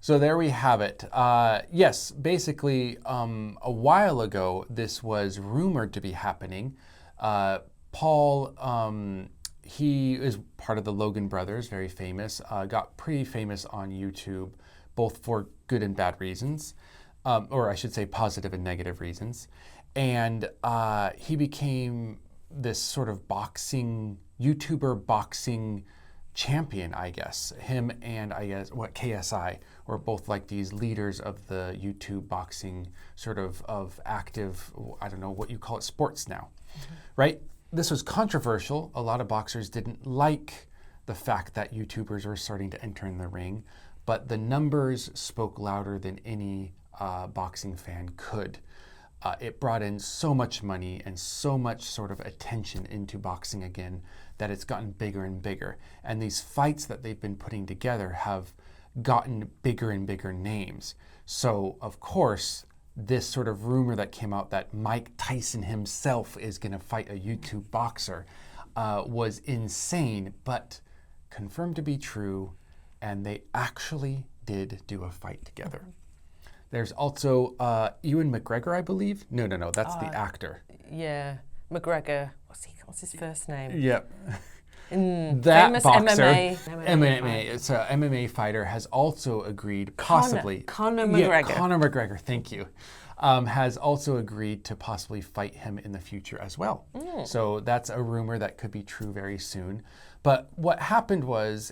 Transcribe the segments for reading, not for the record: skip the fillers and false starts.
So there we have it. Yes, basically, a while ago, this was rumored to be happening. Paul, he is part of the Logan brothers, very famous, got pretty famous on YouTube, both for good and bad reasons, or I should say positive and negative reasons. And he became this sort of YouTuber boxing champion, I guess. Him and I guess KSI were both like these leaders of the YouTube boxing sort of active, I don't know what you call it, sports now, right? This was controversial. A lot of boxers didn't like the fact that YouTubers were starting to enter in the ring, but the numbers spoke louder than any boxing fan could. It brought in so much money and so much sort of attention into boxing again that it's gotten bigger and bigger. And these fights that they've been putting together have gotten bigger and bigger names. So, of course, this sort of rumor that came out that Mike Tyson himself is going to fight a YouTube boxer was insane, but confirmed to be true, and they actually did do a fight together. There's also Ewan McGregor, I believe. No, that's the actor. Yeah, McGregor. What's his first name? Yep. That famous boxer, MMA. It's an MMA fighter, has also agreed, possibly. Conor McGregor. Yeah, Conor McGregor, thank you. Has also agreed to possibly fight him in the future as well. So that's a rumor that could be true very soon. But what happened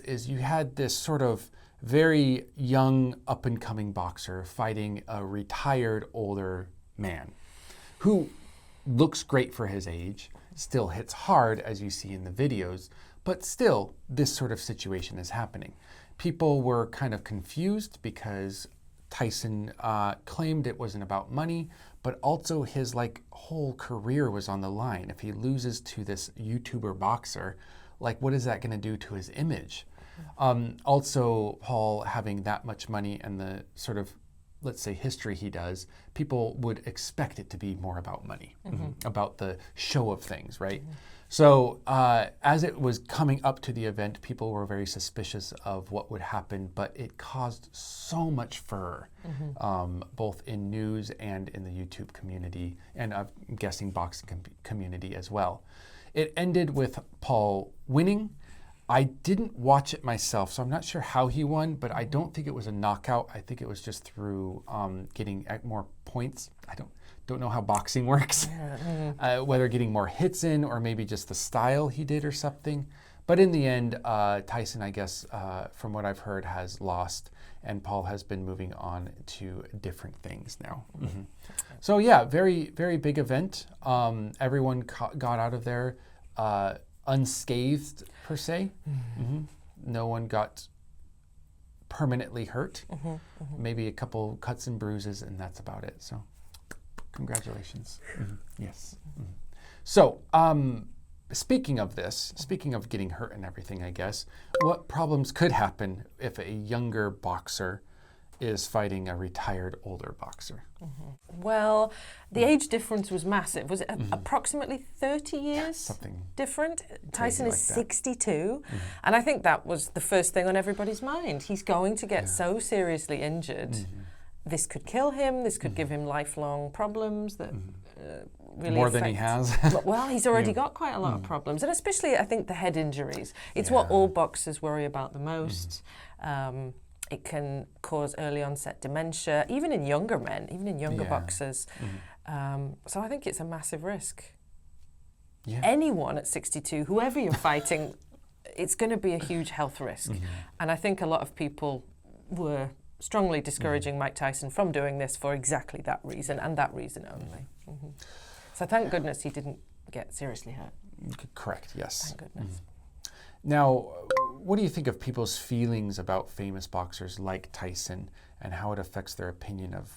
is you had this sort of very young, up-and-coming boxer fighting a retired older man who looks great for his age, still hits hard, as you see in the videos, but still, this sort of situation is happening. People were kind of confused because Tyson claimed it wasn't about money, but also his whole career was on the line. If he loses to this YouTuber boxer, what is that going to do to his image? Also, Paul having that much money and the sort of, let's say, history he does, people would expect it to be more about money, about the show of things, right? So as it was coming up to the event, people were very suspicious of what would happen, but it caused so much furor, both in news and in the YouTube community, and I'm guessing boxing community as well. It ended with Paul winning. I didn't watch it myself, so I'm not sure how he won, but I don't think it was a knockout. I think it was just through getting more points. I don't know how boxing works, whether getting more hits in or maybe just the style he did or something. But in the end, Tyson, I guess, from what I've heard, has lost, and Paul has been moving on to different things now. So yeah, very, very big event. Everyone got out of there unscathed, per se. No one got permanently hurt. Maybe a couple cuts and bruises, and that's about it. So congratulations. Yes. So speaking of this, speaking of getting hurt and everything, I guess, what problems could happen if a younger boxer is fighting a retired older boxer? Well, the age difference was massive. Was it approximately 30 years something different? Tyson is like 62. And I think that was the first thing on everybody's mind. He's going to get so seriously injured. This could kill him. This could give him lifelong problems that really more than he has. Well, he's already got quite a lot of problems. And especially, I think, the head injuries. It's what all boxers worry about the most. It can cause early onset dementia, even in younger men, even in younger boxers. So I think it's a massive risk. Anyone at 62, whoever you're fighting, it's going to be a huge health risk. And I think a lot of people were strongly discouraging Mike Tyson from doing this for exactly that reason and that reason only. So thank goodness he didn't get seriously hurt. Correct, yes. Thank goodness. Now, what do you think of people's feelings about famous boxers like Tyson and how it affects their opinion of,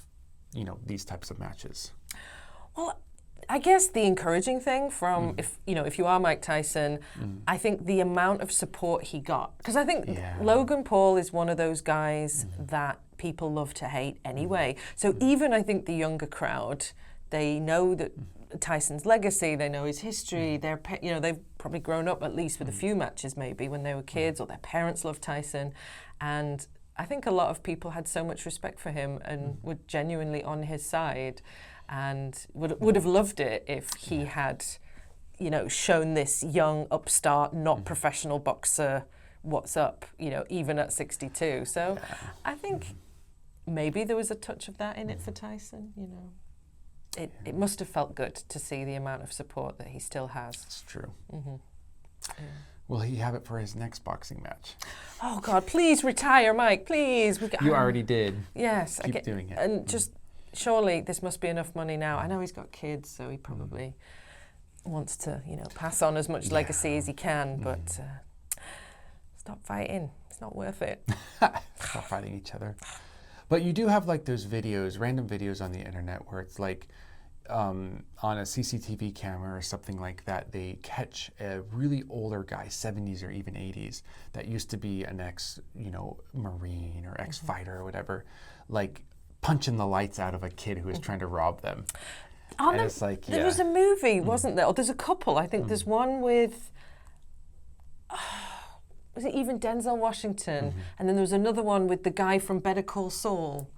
these types of matches? Well, I guess the encouraging thing from if you are Mike Tyson, I think the amount of support he got, because I think Logan Paul is one of those guys that people love to hate anyway. So even I think the younger crowd, they know that Tyson's legacy, they know his history, they've probably grown up at least with a few matches maybe when they were kids, or their parents loved Tyson, and I think a lot of people had so much respect for him and were genuinely on his side, and would have loved it if he had, you know, shown this young upstart, not professional boxer what's up, you know, even at 62. So I think maybe there was a touch of that in it for Tyson, you know. It must have felt good to see the amount of support that he still has. It's true. Will he have it for his next boxing match? Oh God, please retire, Mike, please. You already did. Yes. Keep doing it. And just, surely this must be enough money now. I know he's got kids, so he probably wants to, you know, pass on as much legacy as he can, but stop fighting. It's not worth it. Stop fighting each other. But you do have like those videos, random videos on the internet where it's like on a CCTV camera or something like that, they catch a really older guy, 70s or even 80s, that used to be an ex-Marine or ex-fighter or whatever, like punching the lights out of a kid who was trying to rob them. And it's like, there was a movie, wasn't there? Or there's a couple. I think there's one with... was it even Denzel Washington? And then there was another one with the guy from Better Call Saul.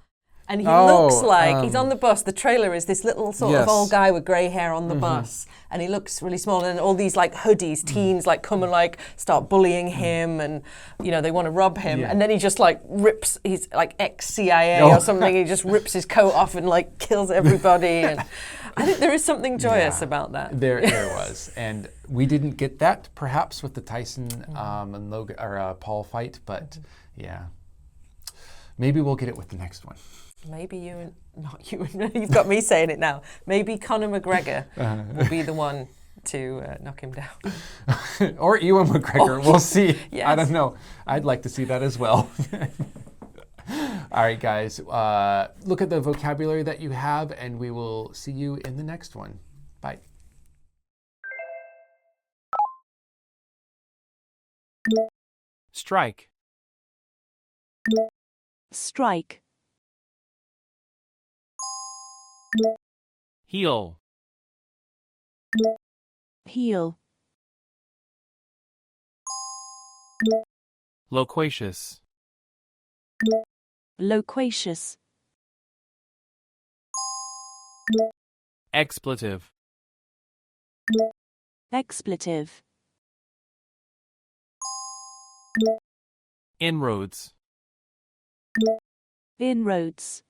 And he looks like, he's on the bus, the trailer is this little sort of old guy with grey hair on the bus. And he looks really small, and all these like hoodies, teens like come and like start bullying him, and you know, they want to rob him. And then he just like rips, he's like ex-CIA or something, he just rips his coat off and like kills everybody. And I think there is something joyous about that. There was. And we didn't get that perhaps with the Tyson and Logan or Paul fight, but yeah. Maybe we'll get it with the next one. Maybe you've got me saying it now. Maybe Conor McGregor will be the one to knock him down. Or Ewan McGregor, we'll see. Yes. I don't know. I'd like to see that as well. All right, guys, look at the vocabulary that you have, and we will see you in the next one. Bye. Strike. Strike. Heel. Heel. Loquacious. Loquacious. Expletive. Expletive. Inroads. Inroads.